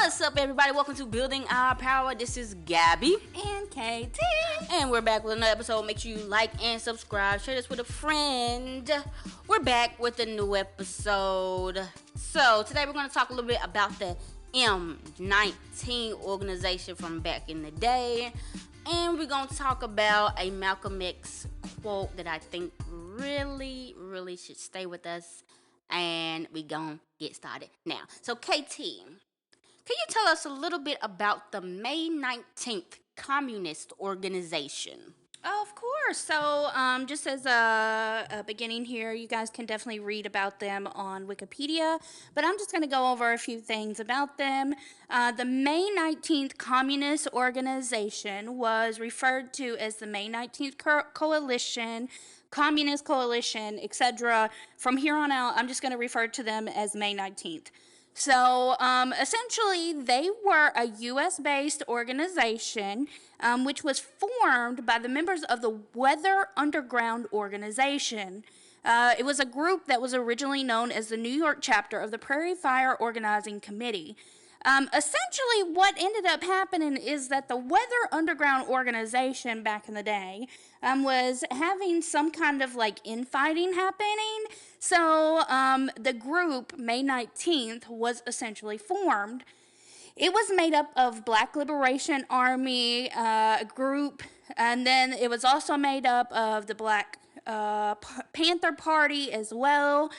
What's up, everybody? Welcome to Building Our Power. This is Gabby and KT, and we're back with another episode. Make sure you like and subscribe. Share this with a friend. We're back with a new episode. So today we're going to talk a little bit about the M19 organization from back in the day, and we're going to talk about a Malcolm X quote that I think really should stay with us, and we're going to get started now. So KT, can you tell us a little bit about the May 19th Communist Organization? Of course. So just as a beginning here, you guys can definitely read about them on Wikipedia, but I'm just going to go over a few things about them. The May 19th Communist Organization was referred to as the May 19th Coalition, Communist Coalition, etc. From here on out, I'm just going to refer to them as May 19th. So essentially, they were a U.S.-based organization which was formed by the members of the Weather Underground Organization. It was a group that was originally known as the New York chapter of the Prairie Fire Organizing Committee. Essentially, what ended up happening is that the Weather Underground Organization back in the day was having some kind of like infighting happening. So the group, May 19th, was essentially formed. It was made up of Black Liberation Army group, and then it was also made up of the Black Panther Party as well.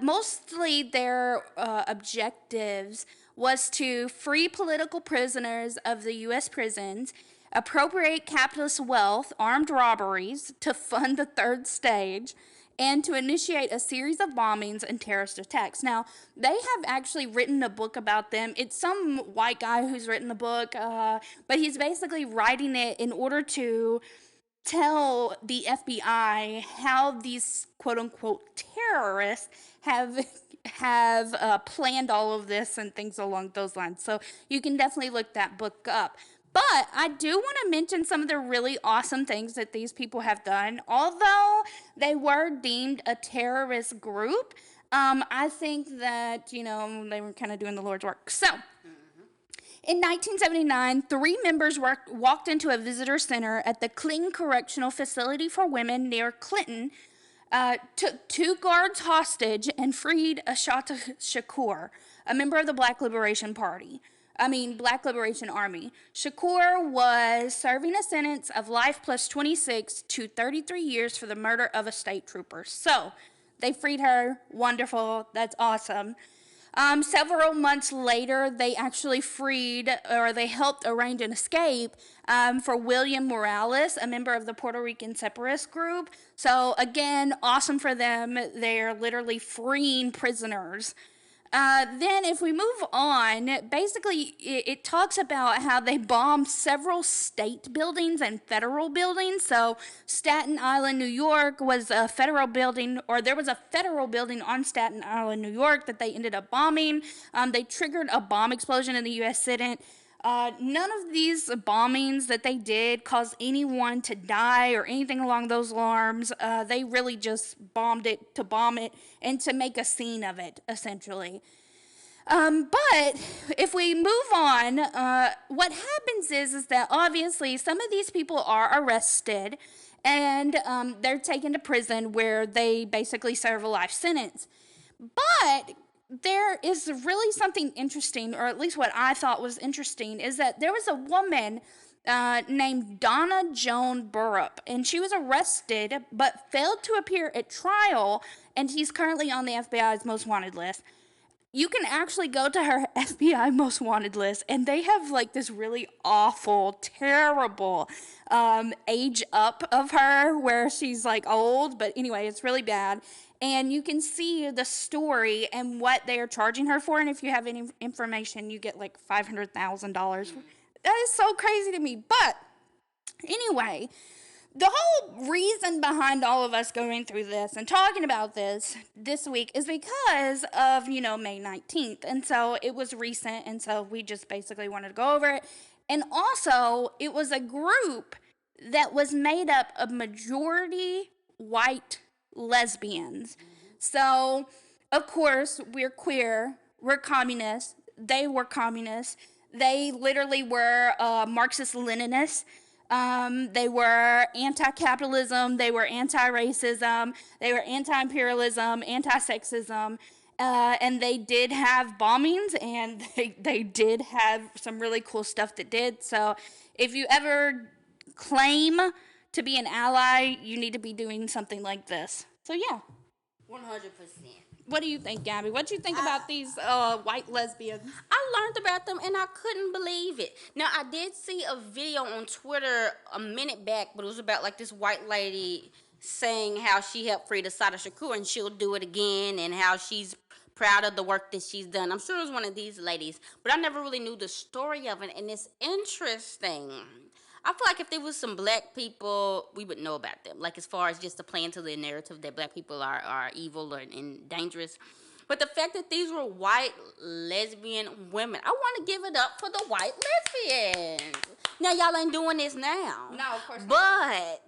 Mostly their objectives was to free political prisoners of the U.S. prisons, appropriate capitalist wealth, armed robberies to fund the third stage, and to initiate a series of bombings and terrorist attacks. Now, they have actually written a book about them. It's some white guy who's written the book, but he's basically writing it in order to tell the FBI how these quote-unquote terrorists have planned all of this and things along those lines. So you can definitely look that book up. But I do want to mention some of the really awesome things that these people have done. Although they were deemed a terrorist group, I think that, they were kind of doing the Lord's work. So, in 1979, 3 members walked into a visitor center at the Clinton Correctional Facility for Women near Clinton, took 2 guards hostage, and freed Ashata Shakur, a member of the Black Liberation Army. Shakur was serving a sentence of life plus 26 to 33 years for the murder of a state trooper. So, they freed her. Wonderful. That's awesome. Several months later, they actually they helped arrange an escape for William Morales, a member of the Puerto Rican separatist group. So again, awesome for them. They're literally freeing prisoners. Then if we move on, basically it talks about how they bombed several state buildings and federal buildings. So Staten Island, New York was a federal building, or there was a federal building on Staten Island, New York that they ended up bombing. They triggered a bomb explosion in the U.S. Senate. None of these bombings that they did caused anyone to die or anything along those lines. They really just bombed it to bomb it and to make a scene of it, essentially. But if we move on, what happens is that obviously some of these people are arrested and they're taken to prison where they basically serve a life sentence. But there is really something interesting, or at least what I thought was interesting, is that there was a woman named Donna Joan Burrup, and she was arrested but failed to appear at trial, and she's currently on the FBI's most wanted list. You can actually go to her FBI most wanted list, and they have like this really awful, terrible age up of her where she's like old, but anyway, it's really bad. And you can see the story and what they are charging her for. And if you have any information, you get like $500,000. That is so crazy to me. But anyway, the whole reason behind all of us going through this and talking about this week is because of, May 19th. And so it was recent. And so we just basically wanted to go over it. And also, it was a group that was made up of majority white lesbians. So, of course, we're queer, we're communists, they were communists. They literally were Marxist-Leninists. They were anti-capitalism. They were anti-racism. They were anti-imperialism, anti-sexism. And they did have bombings, and they did have some really cool stuff that did. So if you ever claim to be an ally, you need to be doing something like this. So yeah. 100%. What do you think, Gabby? What do you think about these white lesbians? I learned about them and I couldn't believe it. Now, I did see a video on Twitter a minute back, but it was about like this white lady saying how she helped free the Sada Shakur and she'll do it again, and how she's proud of the work that she's done. I'm sure it was one of these ladies, but I never really knew the story of it, and it's interesting. I feel like if there was some black people, we would know about them. Like, as far as just to play into the narrative that black people are evil and dangerous. But the fact that these were white lesbian women, I want to give it up for the white lesbians. Now, y'all ain't doing this now. No, of course not. But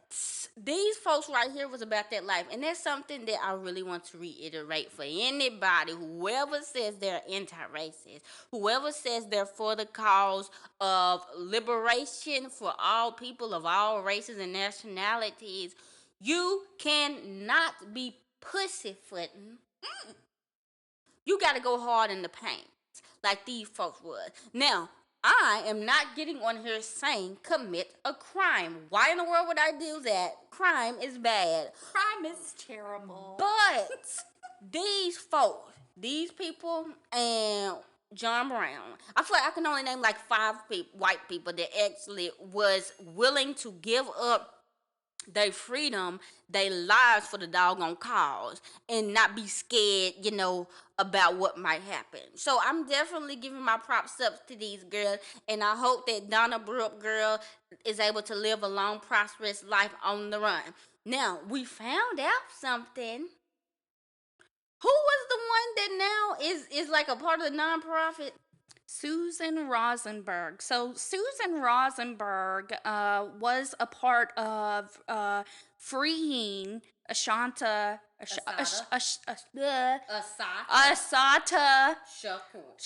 these folks right here was about that life. And that's something that I really want to reiterate for anybody, whoever says they're anti-racist, whoever says they're for the cause of liberation for all people of all races and nationalities. You cannot be pussyfooting. You got to go hard in the paint like these folks would. Now, I am not getting on here saying commit a crime. Why in the world would I do that? Crime is bad. Crime is terrible. But these folks, these people, and John Brown, I feel like I can only name like 5 white people that actually was willing to give up their freedom, their lives for the doggone cause, and not be scared, about what might happen. So I'm definitely giving my props up to these girls, and I hope that Donna Brooke girl is able to live a long, prosperous life on the run. Now, we found out something. Who was the one that now is like a part of the nonprofit? Susan Rosenberg. So Susan Rosenberg was a part of freeing Assata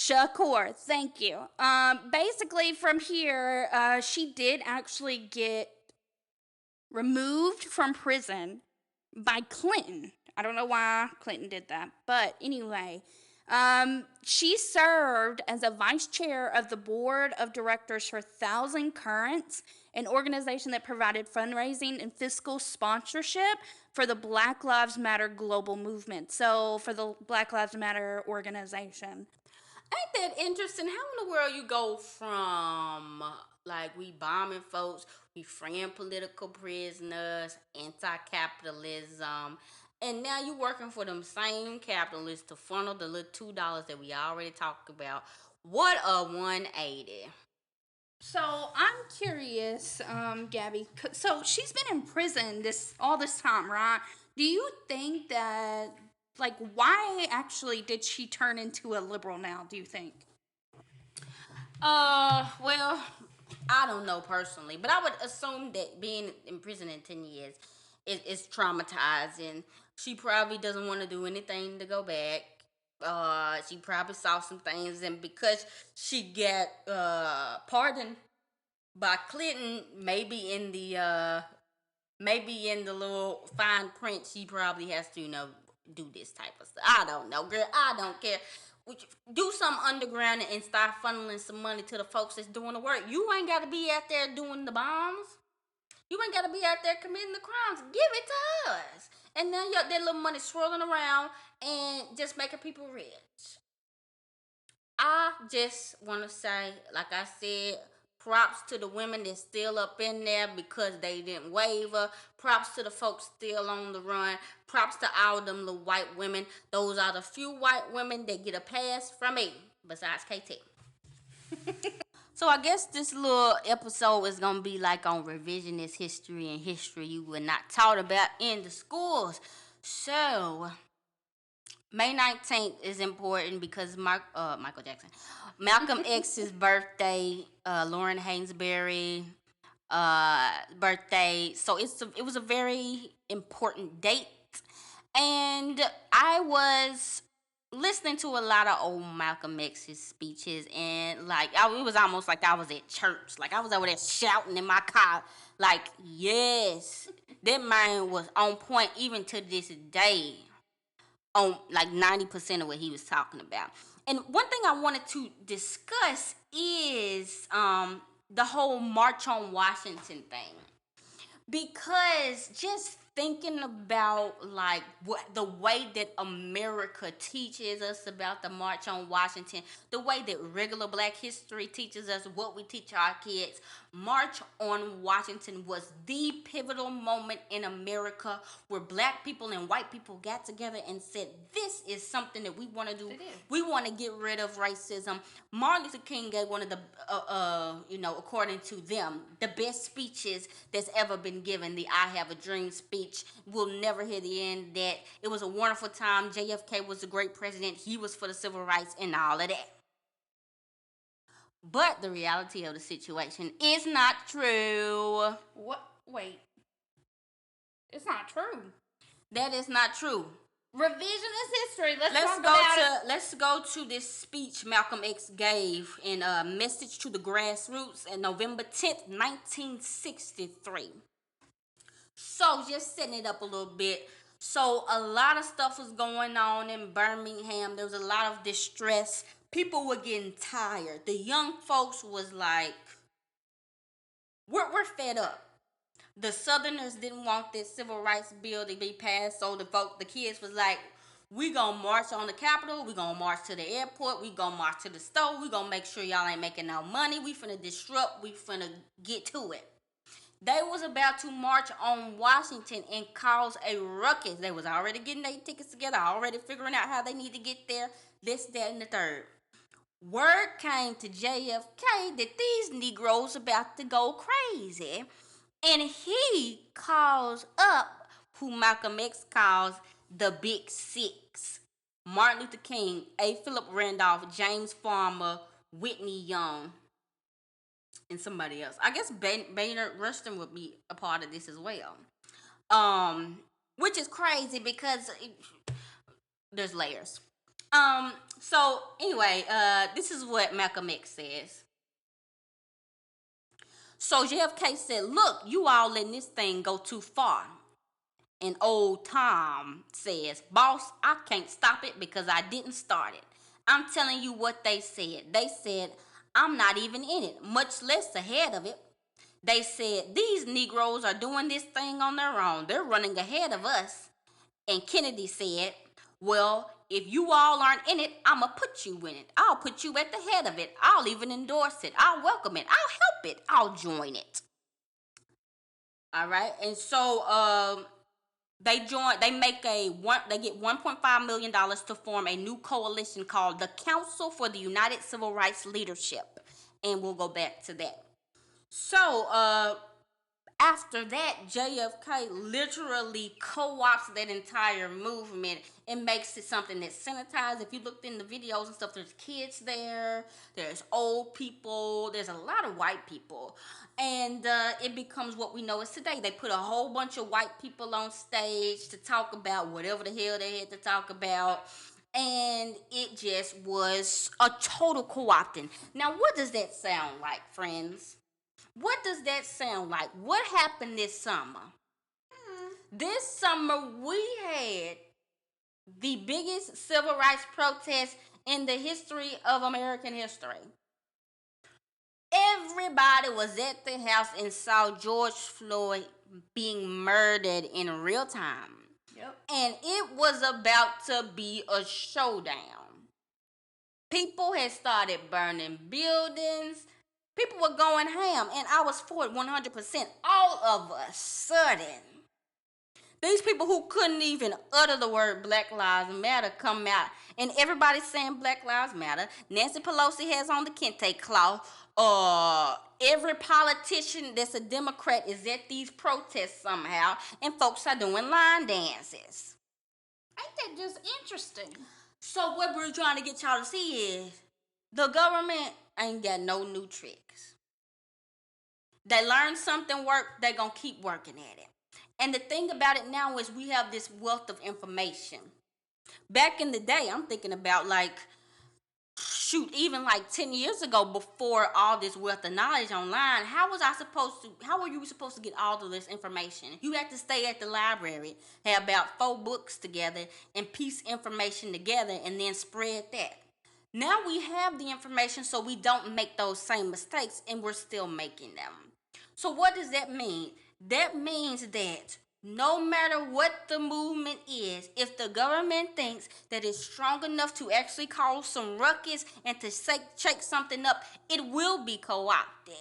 Shakur. Thank you. Basically, from here, she did actually get removed from prison by Clinton. I don't know why Clinton did that, but anyway. She served as a vice chair of the board of directors for Thousand Currents, an organization that provided fundraising and fiscal sponsorship for the Black Lives Matter global movement. So, for the Black Lives Matter organization. Ain't that interesting? How in the world you go from, like, we bombing folks, we freeing political prisoners, anti-capitalism, and now you working for them same capitalists to funnel the little $2 that we already talked about. What a 180. So I'm curious, Gabby. So she's been in prison all this time, right? Do you think that, like, why actually did she turn into a liberal now, do you think? Well, I don't know personally, but I would assume that being in prison in 10 years is traumatizing. She probably doesn't want to do anything to go back. She probably saw some things, and because she got pardoned by Clinton, maybe in the little fine print, she probably has to do this type of stuff. I don't know, girl. I don't care. Do something underground and start funneling some money to the folks that's doing the work. You ain't got to be out there doing the bombs. You ain't got to be out there committing the crimes. Give it to us. And then that little money swirling around and just making people rich. I just want to say, like I said, props to the women that's still up in there because they didn't waver. Props to the folks still on the run. Props to all them little white women. Those are the few white women that get a pass from me, besides KT. So I guess this little episode is going to be like on revisionist history and history you were not taught about in the schools. So, May 19th is important because Michael Jackson, Malcolm X's birthday, Lauren Hainsbury birthday. So it was a very important date. And I was listening to a lot of old Malcolm X's speeches, and like it was almost like I was at church. Like I was over there shouting in my car, like, yes, that man was on point even to this day on like 90% of what he was talking about. And one thing I wanted to discuss is the whole March on Washington thing. Because just thinking about like the way that America teaches us about the March on Washington, the way that regular Black history teaches us, what we teach our kids, March on Washington was the pivotal moment in America where Black people and white people got together and said, this is something that we want to do. We want to get rid of racism. Martin Luther King gave one of the, according to them, the best speeches that's ever been given. The I Have a Dream speech. We'll never hear the end of that. It was a wonderful time. JFK was a great president. He was for the civil rights and all of that. But the reality of the situation is not true. What? Wait. It's not true. That is not true. Revisionist history. Let's go to this speech Malcolm X gave in a Message to the Grassroots on November 10th, 1963. So just setting it up a little bit. So a lot of stuff was going on in Birmingham. There was a lot of distress. People were getting tired. The young folks was like, we're fed up. The Southerners didn't want this civil rights bill to be passed, so the kids was like, we gonna march on the Capitol, we gonna march to the airport, we gonna march to the store, we gonna make sure y'all ain't making no money, we finna disrupt, we finna get to it. They was about to march on Washington and cause a ruckus. They was already getting their tickets together, already figuring out how they need to get there, this, that, and the third. Word came to JFK that these Negroes about to go crazy. And he calls up who Malcolm X calls the Big Six. Martin Luther King, A. Philip Randolph, James Farmer, Whitney Young, and somebody else. I guess Baynard Rustin would be a part of this as well. Which is crazy because there's layers. So anyway, this is what Malcolm X says. So JFK said, look, you all letting this thing go too far. And old Tom says, boss, I can't stop it because I didn't start it. I'm telling you what they said. They said, I'm not even in it, much less ahead of it. They said, these Negroes are doing this thing on their own. They're running ahead of us. And Kennedy said, well, if you all aren't in it, I'm going to put you in it. I'll put you at the head of it. I'll even endorse it. I'll welcome it. I'll help it. I'll join it. All right. And so they get $1.5 million to form a new coalition called the Council for the United Civil Rights Leadership. And we'll go back to that. So, after that, JFK literally co-opts that entire movement and makes it something that's sanitized. If you looked in the videos and stuff, there's kids there, there's old people, there's a lot of white people. And it becomes what we know as today. They put a whole bunch of white people on stage to talk about whatever the hell they had to talk about. And it just was a total co-opting. Now, what does that sound like, friends? What does that sound like? What happened this summer? This summer, we had the biggest civil rights protest in the history of American history. Everybody was at the house and saw George Floyd being murdered in real time. Yep. And it was about to be a showdown. People had started burning buildings. People were going ham, and I was for it 100%. All of a sudden, these people who couldn't even utter the word Black Lives Matter come out, and everybody's saying Black Lives Matter. Nancy Pelosi has on the kente cloth. Every politician that's a Democrat is at these protests somehow, and folks are doing line dances. Ain't that just interesting? So what we're trying to get y'all to see is the government ain't got no new tricks. They learn something work, they gonna keep working at it. And the thing about it now is we have this wealth of information. Back in the day, I'm thinking about like, shoot, even like 10 years ago, before all this wealth of knowledge online, how were you supposed to get all of this information? You had to stay at the library, have about 4 books together, and piece information together, and then spread that. Now we have the information, so we don't make those same mistakes, and we're still making them. So what does that mean? That means that no matter what the movement is, if the government thinks that it's strong enough to actually cause some ruckus and to shake something up, it will be co-opted.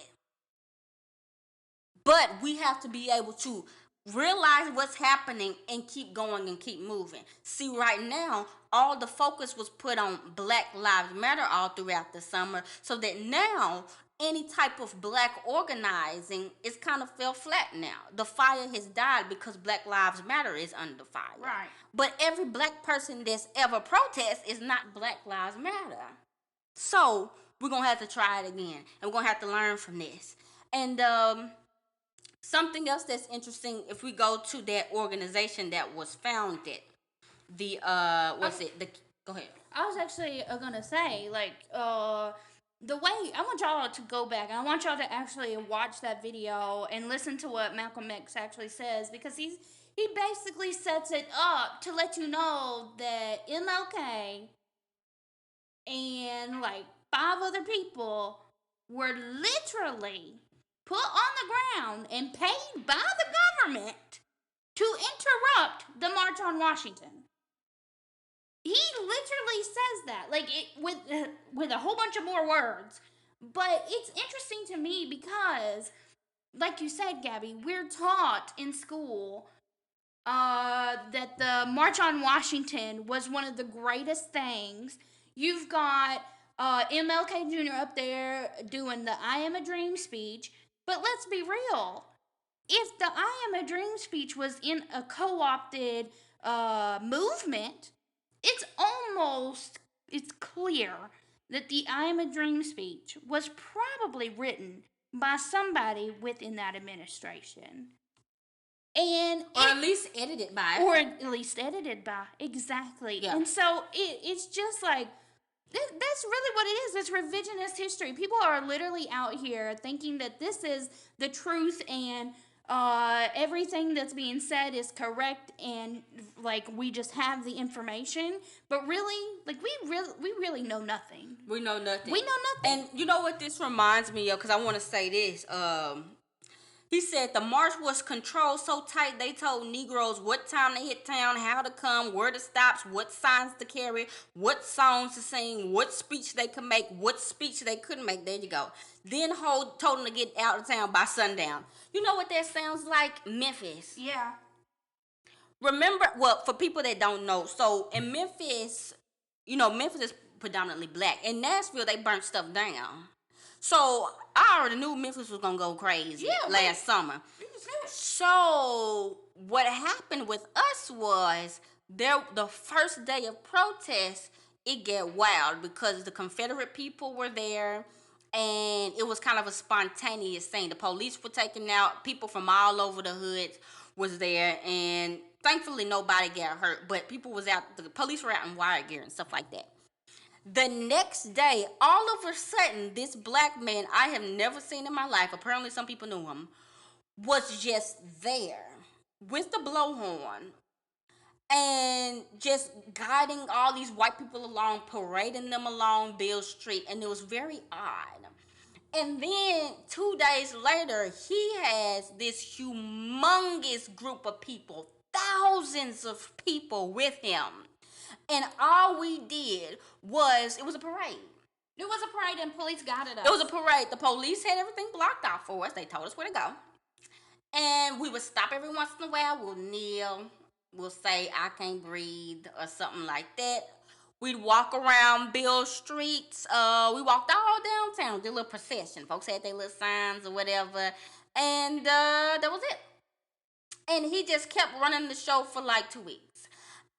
But we have to be able to realize what's happening and keep going and keep moving. See, right now, all the focus was put on Black Lives Matter all throughout the summer, so that now any type of black organizing is kind of fell flat now. The fire has died because Black Lives Matter is under fire. Right. But every black person that's ever protest is not Black Lives Matter. So we're going to have to try it again, and we're going to have to learn from this. And something else that's interesting, if we go to that organization that was founded, go ahead. I was actually gonna say, like, the way I want y'all to go back. I want y'all to actually watch that video and listen to what Malcolm X actually says, because he basically sets it up to let you know that MLK and like 5 other people were literally put on the ground and paid by the government to interrupt the March on Washington. He literally says that, like, with a whole bunch of more words. But it's interesting to me because, like you said, Gabby, we're taught in school that the March on Washington was one of the greatest things. You've got MLK Jr. up there doing the I Am a Dream speech. But let's be real. If the I Am a Dream speech was in a co-opted movement, it's clear that the I Am a Dream speech was probably written by somebody within that administration. Or at least edited by. Exactly. Yeah. And so it's just like, that's really what it is. It's revisionist history. People are literally out here thinking that this is the truth, and everything that's being said is correct, and like we just have the information. But really, like we really know nothing. We know nothing. And you know what this reminds me of? Because I want to say this. He said the march was controlled so tight they told Negroes what time to hit town, how to come, where to stop, what signs to carry, what songs to sing, what speech they could make, what speech they couldn't make. There you go. Then told them to get out of town by sundown. You know what that sounds like? Memphis. Yeah. Remember, well, for people that don't know, so in Memphis, Memphis is predominantly black. In Nashville, they burnt stuff down. So I already knew Memphis was gonna go crazy last summer. So what happened with us was the first day of protest, it got wild because the Confederate people were there, and it was kind of a spontaneous thing. The police were taking out people from all over the hood was there, and thankfully nobody got hurt. But people was out. The police were out in wire gear and stuff like that. The next day, all of a sudden, this black man I have never seen in my life, apparently some people knew him, was just there with the blowhorn and just guiding all these white people along, parading them along Beale Street, and it was very odd. And then 2 days later, he has this humongous group of people, thousands of people with him. And all we did was, it was a parade. It was a parade, and police guided us. It was a parade. The police had everything blocked off for us. They told us where to go. And we would stop every once in a while. We'll kneel. We'll say, I can't breathe, or something like that. We'd walk around Beale Street. We walked all downtown, did a little procession. Folks had their little signs or whatever. And that was it. And he just kept running the show for like 2 weeks.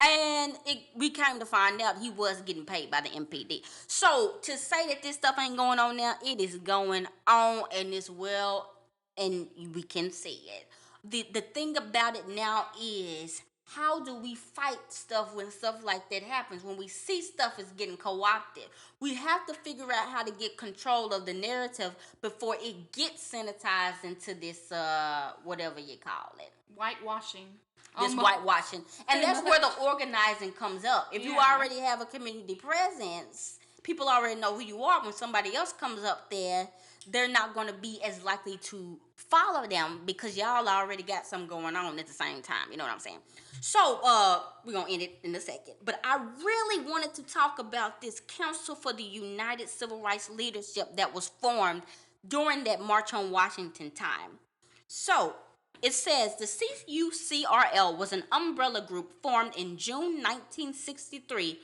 And we came to find out he was getting paid by the MPD. So to say that this stuff ain't going on now, it is going on, and it's well, and we can see it. The thing about it now is, how do we fight stuff when stuff like that happens? When we see stuff is getting co-opted, we have to figure out how to get control of the narrative before it gets sanitized into this whatever you call it, whitewashing. This whitewashing. And that's where the organizing comes up. If you already have a community presence, people already know who you are. When somebody else comes up there, they're not going to be as likely to follow them because y'all already got something going on at the same time. You know what I'm saying? So, we're going to end it in a second. But I really wanted to talk about this Council for the United Civil Rights Leadership that was formed during that March on Washington time. So, it says the CUCRL was an umbrella group formed in June 1963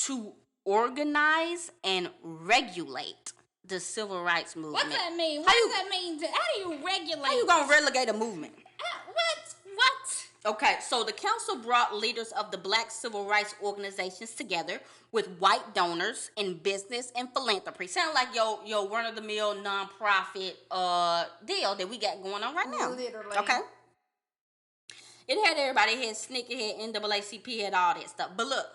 to organize and regulate the civil rights movement. What's that mean? What does that mean? How do you regulate? How you gonna relegate a movement? What? Okay, so the council brought leaders of the black civil rights organizations together with white donors in business and philanthropy. Sound like your run-of-the-mill nonprofit deal that we got going on right now. Literally. Okay. It had everybody, it had Snickerhead, NAACP, had all that stuff. But look,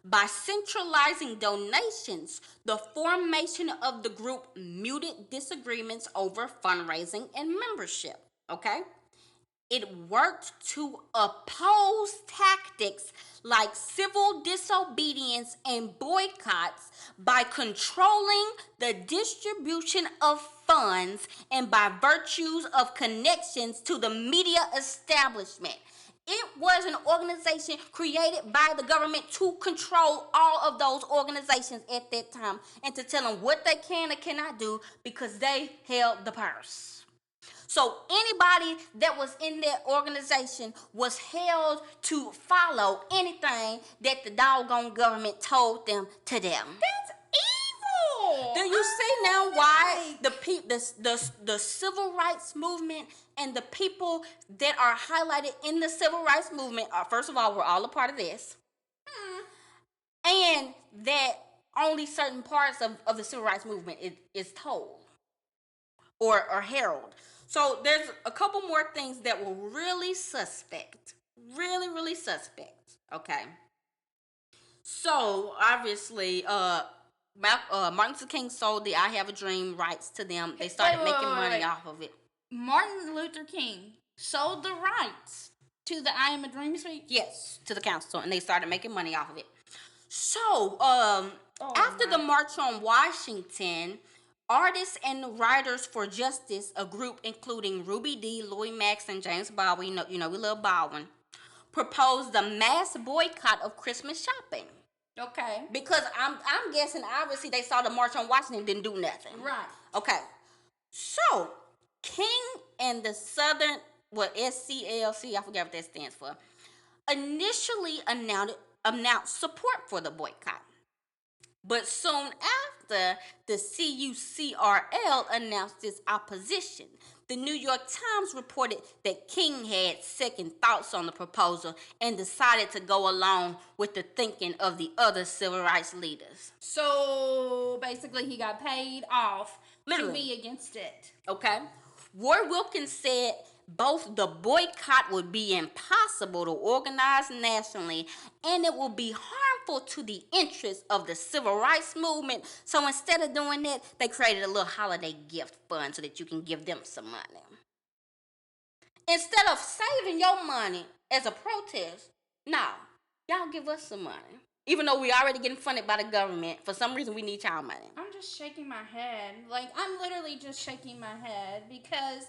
by centralizing donations, the formation of the group muted disagreements over fundraising and membership. Okay? It worked to oppose tactics like civil disobedience and boycotts by controlling the distribution of funds and by virtues of connections to the media establishment. It was an organization created by the government to control all of those organizations at that time and to tell them what they can and cannot do because they held the purse. So anybody that was in that organization was held to follow anything that the doggone government told them to do. That's evil. Do you see now why the civil rights movement and the people that are highlighted in the civil rights movement are, first of all, we're all a part of this. And that only certain parts of the civil rights movement is told or heralded. So there's a couple more things that were really suspect. Really, really suspect. Okay. So obviously, Martin Luther King sold the I Have a Dream rights to them. They started making money off of it. Martin Luther King sold the rights to the I Am a Dream speech? Yes, to the council, and they started making money off of it. So, after the March on Washington, Artists and Writers for Justice, a group including Ruby Dee, Louis Max, and James Baldwin, you know we love Baldwin, proposed a mass boycott of Christmas shopping. Okay. Because I'm guessing, obviously, they saw the March on Washington didn't do nothing. Right. Okay. So, King and the Southern, SCLC, I forget what that stands for, initially announced support for the boycott. But soon after, the CUCRL announced its opposition. The New York Times reported that King had second thoughts on the proposal and decided to go along with the thinking of the other civil rights leaders. So basically, he got paid off Literally. to be against it. Okay. Roy Wilkins said both the boycott would be impossible to organize nationally and it will be harmful to the interests of the civil rights movement. So instead of doing that, they created a little holiday gift fund so that you can give them some money. Instead of saving your money as a protest, no, y'all give us some money. Even though we already getting funded by the government, for some reason we need y'all money. I'm just shaking my head. Like, I'm literally just shaking my head because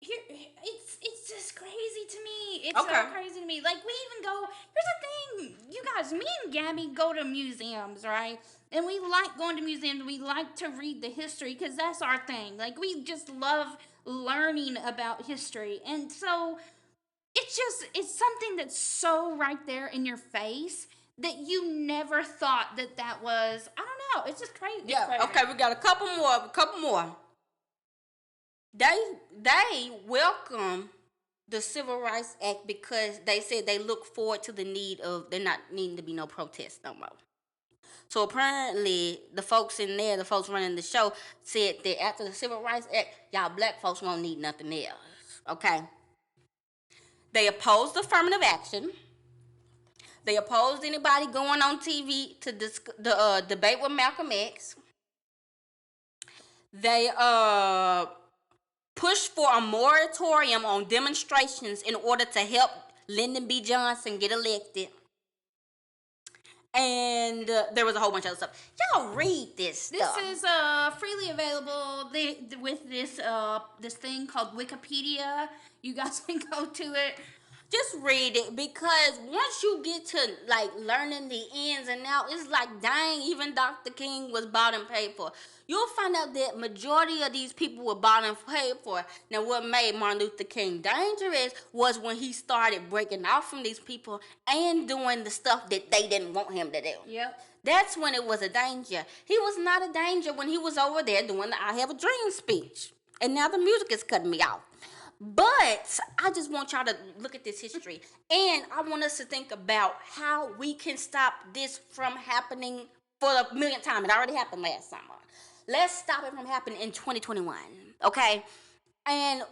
it's just crazy to me. It's so crazy to me. Like, we even go, here's the thing, you guys, me and Gabby go to museums, right? And we like going to museums. We like to read the history because that's our thing. Like, we just love learning about history. And so it's something that's so right there in your face that you never thought that was, I don't know, it's just crazy. Yeah, crazy. Okay, we got a couple more. They welcome the Civil Rights Act because they said they look forward to the need of there not needing to be no protests no more. So apparently the folks in there, the folks running the show, said that after the Civil Rights Act, y'all black folks won't need nothing else. Okay? They opposed affirmative action. They opposed anybody going on TV to debate with Malcolm X. They pushed for a moratorium on demonstrations in order to help Lyndon B. Johnson get elected. And there was a whole bunch of other stuff. Y'all read this stuff. This is freely available with this thing called Wikipedia. You guys can go to it. Just read it, because once you get to like learning the ins and outs, it's like, dang, even Dr. King was bought and paid for. You'll find out that majority of these people were bought and paid for. Now, what made Martin Luther King dangerous was when he started breaking off from these people and doing the stuff that they didn't want him to do. Yep. That's when it was a danger. He was not a danger when he was over there doing the I Have a Dream speech. And now the music is cutting me off. But I just want y'all to look at this history. And I want us to think about how we can stop this from happening for the millionth time. It already happened last summer. Let's stop it from happening in 2021, okay? And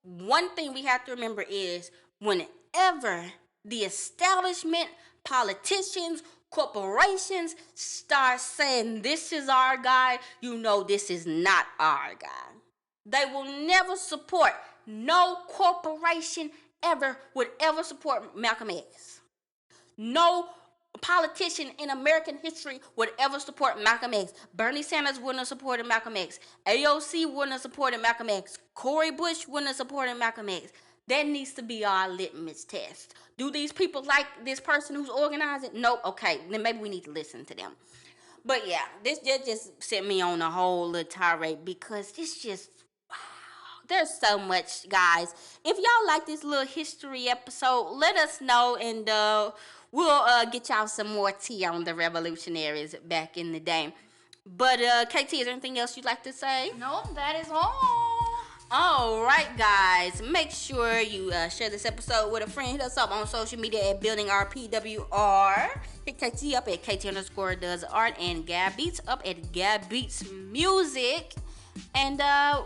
one thing we have to remember is whenever the establishment, politicians, corporations start saying this is our guy, you know this is not our guy. They will never support. No corporation ever would ever support Malcolm X. No politician in American history would ever support Malcolm X. Bernie Sanders wouldn't have supported Malcolm X. AOC wouldn't have supported Malcolm X. Cori Bush wouldn't have supported Malcolm X. That needs to be our litmus test. Do these people like this person who's organizing? Nope. Okay, then maybe we need to listen to them. But yeah, this just sent me on a whole little tirade, because this just, there's so much, guys. If y'all like this little history episode, let us know, and we'll get y'all some more tea on the revolutionaries back in the day. But KT, is there anything else you'd like to say? No, that is all. All right, guys. Make sure you share this episode with a friend. Hit us up on social media at BuildingRPWR. Hit KT up at KT_does_art, and Gab Beats up at Gab Beats Music. And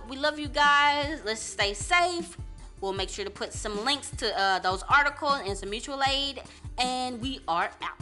we love you guys. Let's stay safe. We'll make sure to put some links to those articles and some mutual aid. And we are out.